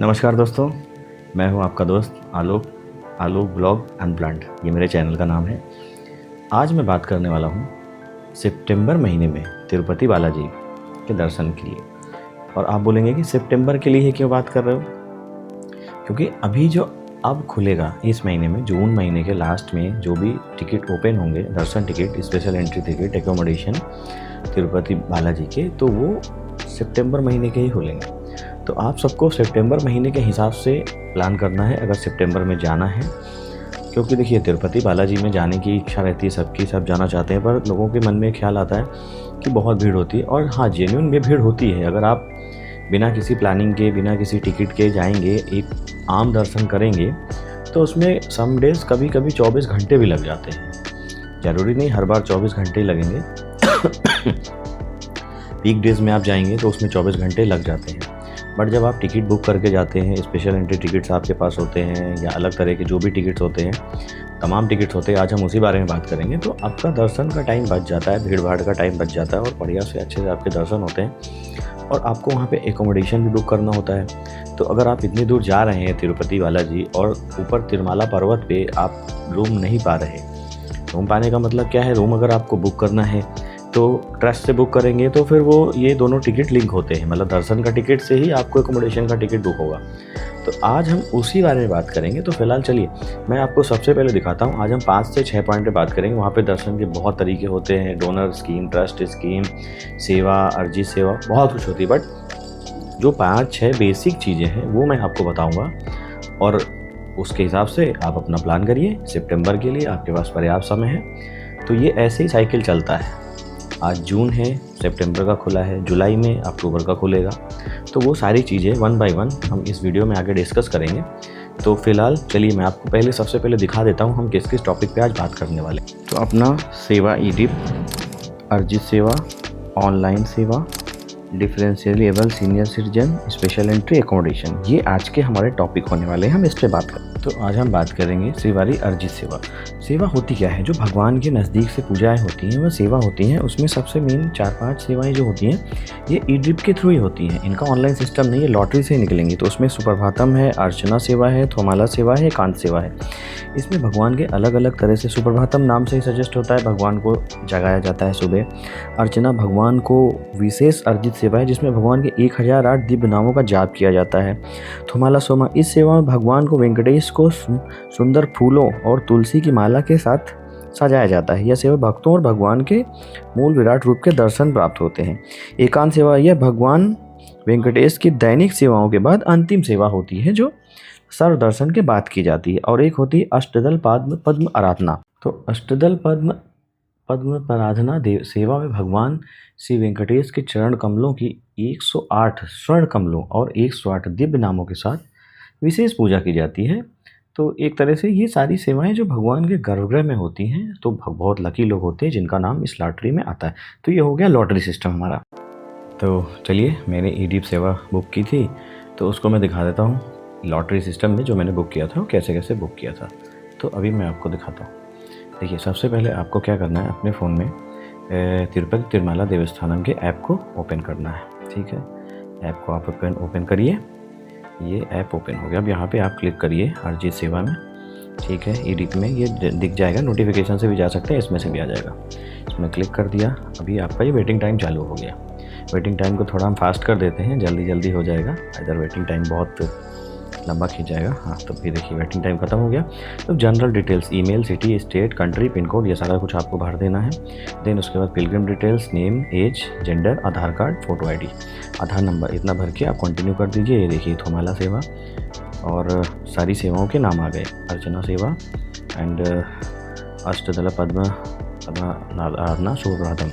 नमस्कार दोस्तों, मैं हूं आपका दोस्त आलोक आलोक ब्लॉग अनप्लान्ड, ये मेरे चैनल का नाम है। आज मैं बात करने वाला हूं सितंबर महीने में तिरुपति बालाजी के दर्शन के लिए। और आप बोलेंगे कि सितंबर के लिए क्यों बात कर रहे हो? क्योंकि अभी जो अब खुलेगा इस महीने में, जून महीने के लास्ट में जो भी टिकट ओपन होंगे, darshan ticket, special entry ticket, accommodation Tirupati Balaji के, तो वो सितंबर महीने के ही खुलेंगे। तो आप सबको सितंबर महीने के हिसाब से प्लान करना है अगर सितंबर में जाना है। क्योंकि देखिए, तिरुपति बालाजी में जाने की इच्छा रहती है सबकी, सब जाना चाहते हैं, पर लोगों के मन में ख्याल आता है कि बहुत भीड़ होती है। और हाँ, जेन्युइन में भीड़ होती है। अगर आप बिना किसी प्लानिंग के, बिना किसी टिकट के जाएंगे, एक आम दर्शन करेंगे, तो उसमें सम डेज़ कभी कभी 24 घंटे भी लग जाते हैं। ज़रूरी नहीं हर बार 24 घंटे ही लगेंगे। पीक डेज़ में आप जाएंगे तो उसमें 24 घंटे लग जाते हैं। बट जब आप टिकट बुक करके जाते हैं, स्पेशल एंट्री टिकट्स आपके पास होते हैं या अलग तरह के जो भी टिकट्स होते हैं, तमाम टिकट्स होते हैं, आज हम उसी बारे में बात करेंगे, तो आपका दर्शन का टाइम बच जाता है, भीड़ भाड़ का टाइम बच जाता है और बढ़िया से अच्छे से आपके दर्शन होते हैं। और आपको वहाँ पे एकोमोडेशन भी बुक करना होता है। तो अगर आप इतनी दूर जा रहे हैं तिरुपति बालाजी और ऊपर तिरुमाला पर्वत पे आप रूम नहीं पा रहे, रूम पाने का मतलब क्या है, रूम अगर आपको बुक करना है तो ट्रस्ट से बुक करेंगे तो फिर वो ये दोनों टिकट लिंक होते हैं, मतलब दर्शन का टिकट से ही आपको एकोमोडेशन का टिकट बुक होगा। तो आज हम उसी बारे में बात करेंगे। तो फिलहाल चलिए मैं आपको सबसे पहले दिखाता हूँ। आज हम 5 से 6 पॉइंट पे बात करेंगे। वहाँ पे दर्शन के बहुत तरीके होते हैं, डोनर स्कीम, ट्रस्ट स्कीम, सेवा, अर्जी सेवा, बहुत कुछ होती है। बट जो 5-6 बेसिक चीज़ें हैं वो मैं आपको बताऊँगा और उसके हिसाब से आप अपना प्लान करिए। सितंबर के लिए आपके पास पर्याप्त समय है। तो ये ऐसे ही साइकिल चलता है। आज जून है, सितंबर का खुला है, जुलाई में अक्टूबर का खुलेगा। तो वो सारी चीज़ें वन बाय वन हम इस वीडियो में आगे डिस्कस करेंगे। तो फिलहाल चलिए मैं आपको सबसे पहले दिखा देता हूँ हम किस किस टॉपिक पे आज बात करने वाले। तो अपना सेवा ई-डिप, अर्जित सेवा, ऑनलाइन सेवा, differentiable senior citizen, special entry, accommodation, ये आज के हमारे टॉपिक होने वाले हैं। हम इस पर बात करें तो आज हम बात करेंगे श्रीवारी अर्जित सेवा। सेवा होती क्या है? जो भगवान के नज़दीक से पूजाएं होती हैं वह सेवा होती हैं। उसमें सबसे मेन 4-5 सेवाएं जो होती हैं ये ई-डिप के थ्रू ही होती हैं। इनका ऑनलाइन सिस्टम नहीं है, लॉटरी से ही निकलेंगी। तो उसमें सुप्रभातम है, अर्चना सेवा है, थोमाला सेवा है, एकांत सेवा है। इसमें भगवान के अलग अलग तरह से, सुप्रभातम नाम से ही सजेस्ट होता है, भगवान को जगाया जाता है सुबह। अर्चना भगवान को विशेष अर्जित सेवा है जिसमें भगवान के 1008 दिव्य नामों का जाप किया जाता है। थोमाला सोमा, इस सेवा में भगवान को वेंकटेश को सुंदर फूलों और तुलसी की माला के साथ सजाया जाता है। यह सेवा भक्तों और भगवान के मूल विराट रूप के दर्शन प्राप्त होते हैं। एकांत सेवा, यह भगवान वेंकटेश की दैनिक सेवाओं के बाद अंतिम सेवा होती है जो सर्व दर्शन के बाद की जाती है। और एक होती है अष्टदल पद्म आराधना। तो अष्टदल पद्म आराधना सेवा में भगवान श्री वेंकटेश के चरण कमलों की 108 स्वर्ण कमलों और 108 दिव्य नामों के साथ विशेष पूजा की जाती है। तो एक तरह से ये सारी सेवाएं जो भगवान के गर्भगृह में होती हैं, तो बहुत लकी लोग होते हैं जिनका नाम इस लॉटरी में आता है। तो ये हो गया लॉटरी सिस्टम हमारा। तो चलिए, मैंने ई-डिप सेवा बुक की थी तो उसको मैं दिखा देता हूँ। लॉटरी सिस्टम में जो मैंने बुक किया था वो कैसे कैसे बुक किया था, तो अभी मैं आपको दिखाता हूँ। देखिए, सबसे पहले आपको क्या करना है, अपने फ़ोन में तिरुपति तिरुमाला देवस्थानम के ऐप को ओपन करना है। ठीक है, ऐप को आप ओपन करिए। ये ऐप ओपन हो गया। अब यहाँ पे आप क्लिक करिए अर्जित सेवा में। ठीक है, ई-डिप में ये दिख जाएगा, नोटिफिकेशन से भी जा सकते हैं, इसमें से भी आ जाएगा। इसमें क्लिक कर दिया। अभी आपका ये वेटिंग टाइम चालू हो गया। वेटिंग टाइम को थोड़ा हम फास्ट कर देते हैं, जल्दी जल्दी हो जाएगा। इधर वेटिंग टाइम बहुत लंबा खींच जाएगा। हाँ, तो फिर देखिए वेटिंग टाइम खत्म हो गया। तो general details, email, city, state, country, pin code, ये सारा कुछ आपको भर देना है। देन उसके बाद pilgrim details, name, age, gender, Aadhaar card, photo ID, Aadhaar number, इतना भर के आप कंटिन्यू कर दीजिए। ये देखिए थोमाला सेवा और सारी सेवाओं के नाम आ गए, अर्चना सेवा एंड अष्टदल पद्म आराधना, सुप्रभातम,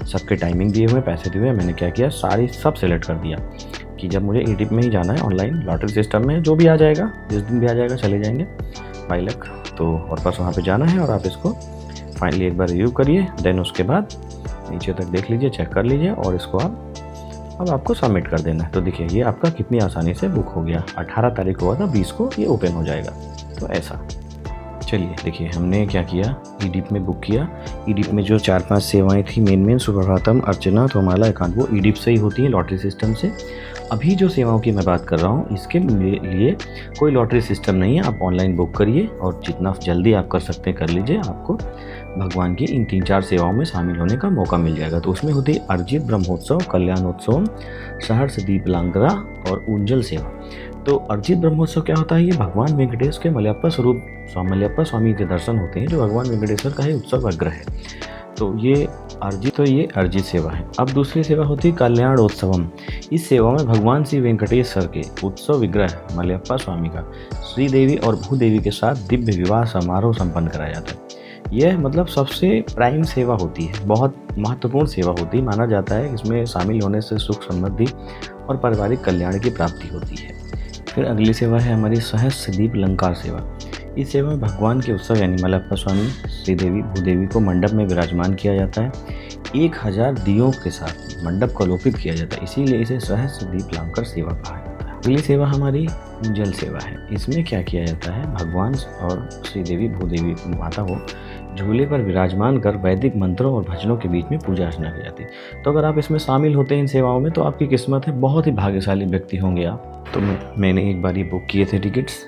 सबके टाइमिंग दिए हुए, पैसे दिए हुए। मैंने क्या किया, सारी सब सेलेक्ट कर दिया कि जब मुझे ई-डिप में ही जाना है, ऑनलाइन लॉटरी सिस्टम में जो भी आ जाएगा, जिस दिन भी आ जाएगा चले जाएंगे 5 लाख। तो और बस वहाँ पे जाना है और आप इसको फाइनली एक बार रिव्यू करिए। देन उसके बाद नीचे तक देख लीजिए, चेक कर लीजिए और इसको अब आपको सबमिट कर देना है। तो देखिए ये आपका कितनी आसानी से बुक हो गया। 18 तारीख को हुआ था, 20 को ये ओपन हो जाएगा। तो ऐसा चलिए देखिए हमने क्या किया, ई-डिप में बुक किया। ई-डिप में जो 4-5 सेवाएं थी मेन सुप्रभातम, अर्चना, थोमाला, एकांत, वो ई-डिप से ही होती है, लॉटरी सिस्टम से। अभी जो सेवाओं की मैं बात कर रहा हूँ इसके लिए कोई लॉटरी सिस्टम नहीं है। आप ऑनलाइन बुक करिए और जितना जल्दी आप कर सकते हैं कर लीजिए, आपको भगवान की इन 3-4 सेवाओं में शामिल होने का मौका मिल जाएगा। तो उसमें होती है अर्जित ब्रह्मोत्सव, कल्याणोत्सव, सहर्ष दीपलांकरा और ऊंजल सेवा। तो अर्जित ब्रह्मोत्सव क्या होता है? ये भगवान वेंकटेश के मलयप्पा स्वरूप मलयप्पा स्वामी के दर्शन होते हैं, जो भगवान वेंकटेश्वर का ही उत्सव विग्रह है। तो ये अर्जित सेवा है। अब दूसरी सेवा होती है कल्याणोत्सवम। इस सेवा में भगवान श्री वेंकटेश्वर के उत्सव विग्रह मलयप्पा स्वामी का श्रीदेवी और भूदेवी के साथ दिव्य विवाह समारोह संपन्न कराया जाता है। यह मतलब सबसे प्राइम सेवा होती है, बहुत महत्वपूर्ण सेवा होती है। माना जाता है इसमें शामिल होने से सुख समृद्धि और पारिवारिक कल्याण की प्राप्ति होती है। फिर अगली सेवा है हमारी सहस्त्र दीपलंकार सेवा। इस सेवा में भगवान के उत्सव यानी मलयप्पा स्वामी, श्रीदेवी, भूदेवी को मंडप में विराजमान किया जाता है। 1000 दियों के साथ मंडप को आलोकित किया जाता है, इसीलिए इसे सहस्त्र दीपलंकार सेवा कहा जाता है। अगली सेवा हमारी ऊंजल सेवा है। इसमें क्या किया जाता है? भगवान और श्रीदेवी भूदेवी माता को झूले पर विराजमान कर वैदिक मंत्रों और भजनों के बीच में पूजा अर्चना की जाती है। तो अगर आप इसमें शामिल होते हैं इन सेवाओं में तो आपकी किस्मत है, बहुत ही भाग्यशाली व्यक्ति होंगे आप। तो मैंने एक बार ये बुक किए थे टिकट्स,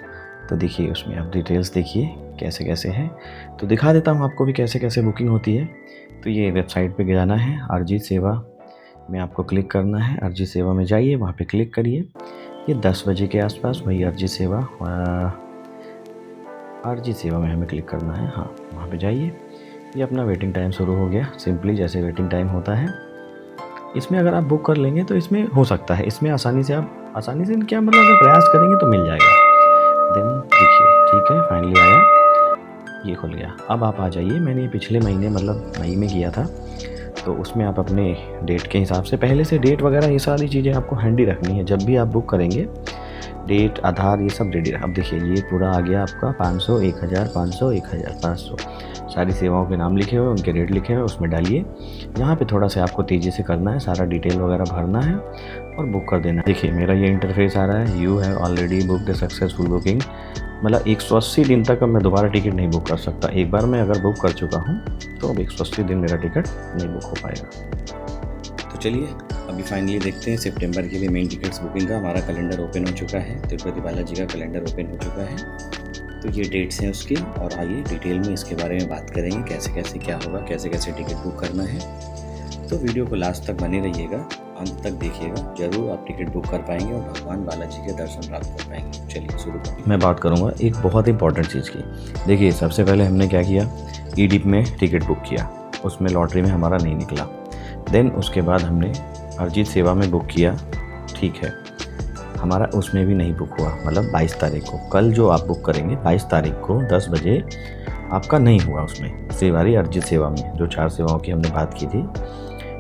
तो देखिए उसमें आप डिटेल्स देखिए कैसे कैसे है। तो दिखा देता हूँ आपको भी कैसे कैसे बुकिंग होती है। तो ये वेबसाइट पे जाना है, अर्जित सेवा में आपको क्लिक करना है। अर्जित सेवा में जाइए, वहाँ पे क्लिक करिए। ये 10 बजे के आसपास वही अर्जित सेवा में हमें क्लिक करना है। हाँ, वहाँ पे जाइए। ये अपना वेटिंग टाइम शुरू हो गया, सिंपली जैसे वेटिंग टाइम होता है। इसमें अगर आप बुक कर लेंगे तो इसमें हो सकता है, इसमें आसानी से क्या मतलब अगर प्रयास करेंगे तो मिल जाएगा। देन देखिए, ठीक है, फाइनली आया, ये खुल गया। अब आप आ जाइए। मैंने ये पिछले महीने मतलब मई में किया था, तो उसमें आप अपने डेट के हिसाब से पहले से डेट वगैरह ये सारी चीज़ें आपको हैंडी रखनी है। जब भी आप बुक करेंगे डेट, आधार, ये सब रेडी रख। अब देखिए ये पूरा आ गया आपका 500, 1000, 500, 1500 सारी सेवाओं के नाम लिखे हुए, उनके रेट लिखे हुए, उसमें डालिए। यहाँ पे थोड़ा सा आपको तेज़ी से करना है, सारा डिटेल वगैरह भरना है और बुक कर देना है। देखिए मेरा ये इंटरफेस आ रहा है, you have already booked successful booking. मतलब 180 दिन तक अब मैं दोबारा टिकट नहीं बुक कर सकता। एक बार मैं अगर बुक कर चुका हूँ तो अब 180 दिन मेरा टिकट नहीं बुक हो पाएगा। तो चलिए अभी फाइनली देखते हैं सितंबर के लिए मेन टिकट्स बुकिंग का। हमारा कैलेंडर ओपन हो चुका है, तिरुपति बालाजी का कैलेंडर ओपन हो चुका है। तो ये डेट्स हैं उसकी, और आइए डिटेल में इसके बारे में बात करेंगे, कैसे कैसे क्या होगा, कैसे कैसे टिकट बुक करना है। तो वीडियो को लास्ट तक बने रहिएगा, अंत तक देखिएगा, जरूर आप टिकट बुक कर पाएंगे और भगवान बालाजी के दर्शन प्राप्त कर पाएंगे। चलिए शुरू करें। मैं बात करूंगा एक बहुत इंपॉर्टेंट चीज़ की। देखिए सबसे पहले हमने क्या किया, ईडिप में टिकट बुक किया, उसमें लॉटरी में हमारा नहीं निकला। देन उसके बाद हमने अर्जित सेवा में बुक किया, ठीक है, हमारा उसमें भी नहीं बुक हुआ। मतलब 22 तारीख को, कल जो आप बुक करेंगे 22 तारीख को 10 बजे आपका नहीं हुआ उसमें सेवारी अर्जित सेवा में, जो 4 सेवाओं की हमने बात की थी,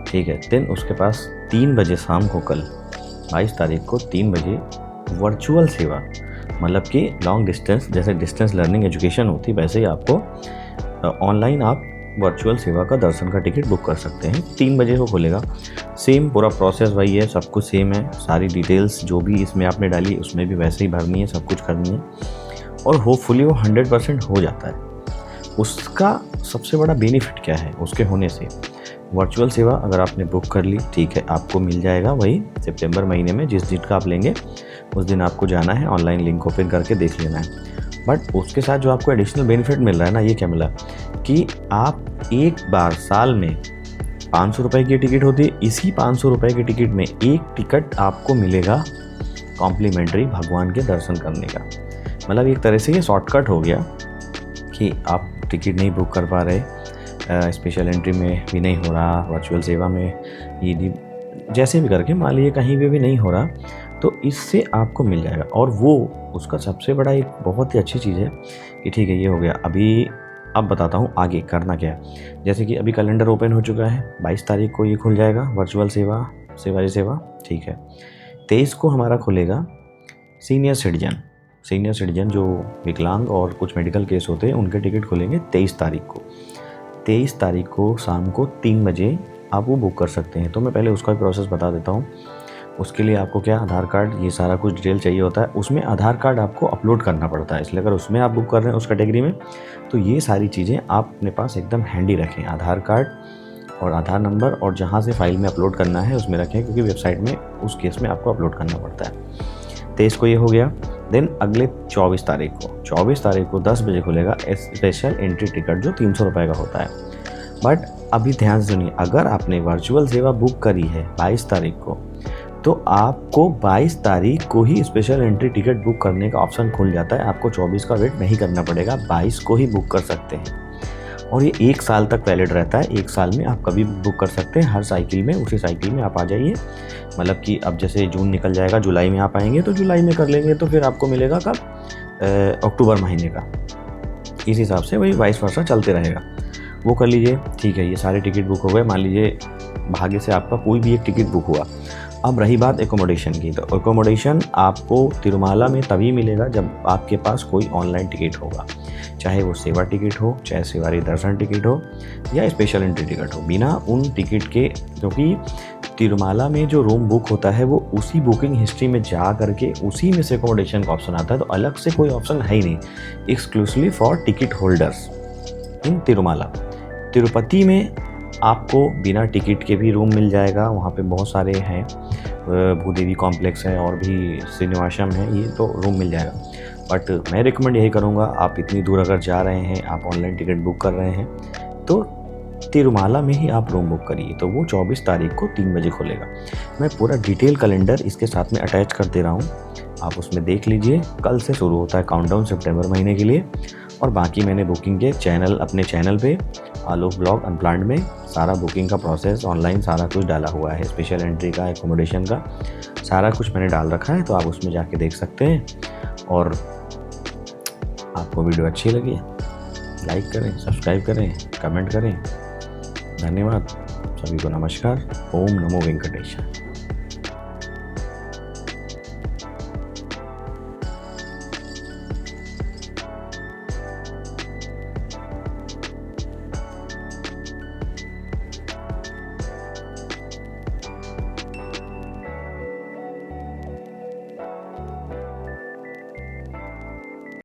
ठीक है। देन उसके पास 3 बजे शाम को, कल 22 तारीख को 3 बजे वर्चुअल सेवा, मतलब कि लॉन्ग डिस्टेंस, जैसे डिस्टेंस लर्निंग एजुकेशन होती वैसे ही आपको ऑनलाइन आप वर्चुअल सेवा का दर्शन का टिकट बुक कर सकते हैं। 3 बजे को खुलेगा। सेम पूरा प्रोसेस वही है, सब कुछ सेम है, सारी डिटेल्स जो भी इसमें आपने डाली उसमें भी वैसे ही भरनी है, सब कुछ करनी है और होपफुली वो 100% हो जाता है। उसका सबसे बड़ा बेनिफिट क्या है उसके होने से, वर्चुअल सेवा अगर आपने बुक कर ली, ठीक है, आपको मिल जाएगा वही सितंबर महीने में जिस डेट का आप लेंगे उस दिन आपको जाना है, ऑनलाइन लिंक ओपन करके देख लेना है। बट उसके साथ जो आपको एडिशनल बेनिफिट मिल रहा है ना, ये क्या मिला कि आप एक बार साल में 500 रुपये की टिकट होती है, इसी 500 रुपये की टिकट में एक टिकट आपको मिलेगा कॉम्प्लीमेंट्री भगवान के दर्शन करने का। मतलब एक तरह से ये शॉर्टकट हो गया कि आप टिकट नहीं बुक कर पा रहे, स्पेशल एंट्री में भी नहीं हो रहा, वर्चुअल सेवा में ये जैसे भी करके मान लीजिए कहीं भी नहीं हो रहा, तो इससे आपको मिल जाएगा। और वो उसका सबसे बड़ा एक बहुत ही अच्छी चीज़ है कि ठीक है ये हो गया। अब बताता हूँ आगे करना क्या है। जैसे कि अभी कैलेंडर ओपन हो चुका है, 22 तारीख को ये खुल जाएगा वर्चुअल सेवा, ठीक है। 23 को हमारा खुलेगा सीनियर सिटीजन जो विकलांग और कुछ मेडिकल केस होते हैं उनके टिकट खुलेंगे 23 तारीख को। 23 तारीख को शाम को 3 बजे आप वो बुक कर सकते हैं। तो मैं पहले उसका प्रोसेस बता देता हूँ। उसके लिए आपको क्या, आधार कार्ड, ये सारा कुछ डिटेल चाहिए होता है। उसमें आधार कार्ड आपको अपलोड करना पड़ता है, इसलिए अगर उसमें आप बुक कर रहे हैं उस कैटेगरी में तो ये सारी चीज़ें आप अपने पास एकदम हैंडी रखें। आधार कार्ड, और आधार नंबर और जहाँ से फाइल में अपलोड करना है उसमें रखें, क्योंकि वेबसाइट में उस केस में आपको अपलोड करना पड़ता है। 23 को ये हो गया। देन अगले 24 तारीख को 10 बजे खुलेगा स्पेशल एंट्री टिकट, जो 300 रुपये का होता है। बट अभी ध्यान से सुनिए, अगर आपने वर्चुअल सेवा बुक करी है 22 तारीख को, तो आपको 22 तारीख को ही स्पेशल एंट्री टिकट बुक करने का ऑप्शन खुल जाता है। आपको 24 का वेट नहीं करना पड़ेगा, 22 को ही बुक कर सकते हैं। और ये 1 साल तक वैलिड रहता है। 1 साल में आप कभी भी बुक कर सकते हैं, हर साइकिल में उसी साइकिल में आप आ जाइए। मतलब कि अब जैसे जून निकल जाएगा, जुलाई में आप आएंगे तो जुलाई में कर लेंगे, तो फिर आपको मिलेगा कब, अक्टूबर महीने का। इस हिसाब से वही वाइस वर्सा चलते रहेगा। वो कर लीजिए, ठीक है। ये सारे टिकट बुक हो गए। मान लीजिए भाग्य से आपका कोई भी एक टिकट बुक हुआ। अब रही बात एकोमोडेशन की, तो एकोमोडेशन आपको तिरुमाला में तभी मिलेगा जब आपके पास कोई ऑनलाइन टिकट होगा, चाहे वो सेवा टिकट हो, चाहे सेवारी दर्शन टिकट हो, या स्पेशल एंट्री टिकट हो। बिना उन टिकट के, क्योंकि तिरुमाला में जो रूम बुक होता है वो उसी बुकिंग हिस्ट्री में जा करके उसी में से एकोमोडेशन का ऑप्शन आता है, तो अलग से कोई ऑप्शन है ही नहीं। Exclusively for ticket holders in Tirumala. Tirupati में आपको बिना टिकट के भी रूम मिल जाएगा, वहाँ पे बहुत सारे हैं, भूदेवी कॉम्प्लेक्स है और भी श्रीनिवासम है, ये तो रूम मिल जाएगा। बट मैं रिकमेंड यही करूँगा, आप इतनी दूर अगर जा रहे हैं, आप ऑनलाइन टिकट बुक कर रहे हैं, तो तिरुमाला में ही आप रूम बुक करिए। तो वो 24 तारीख को 3 बजे खुलेगा। मैं पूरा डिटेल कैलेंडर इसके साथ में अटैच कर दे रहा हूँ, आप उसमें देख लीजिए। कल से शुरू होता है काउंटडाउन सितंबर महीने के लिए। और बाकी मैंने बुकिंग के अपने चैनल पे आलोक ब्लॉग अनप्लान्ड में सारा बुकिंग का प्रोसेस ऑनलाइन सारा कुछ डाला हुआ है। स्पेशल एंट्री का, एकोमोडेशन का सारा कुछ मैंने डाल रखा है, तो आप उसमें जाके देख सकते हैं। और आपको वीडियो अच्छी लगी, लाइक करें, सब्सक्राइब करें, कमेंट करें। धन्यवाद। सभी को नमस्कार। ओम नमो वेंकटेश।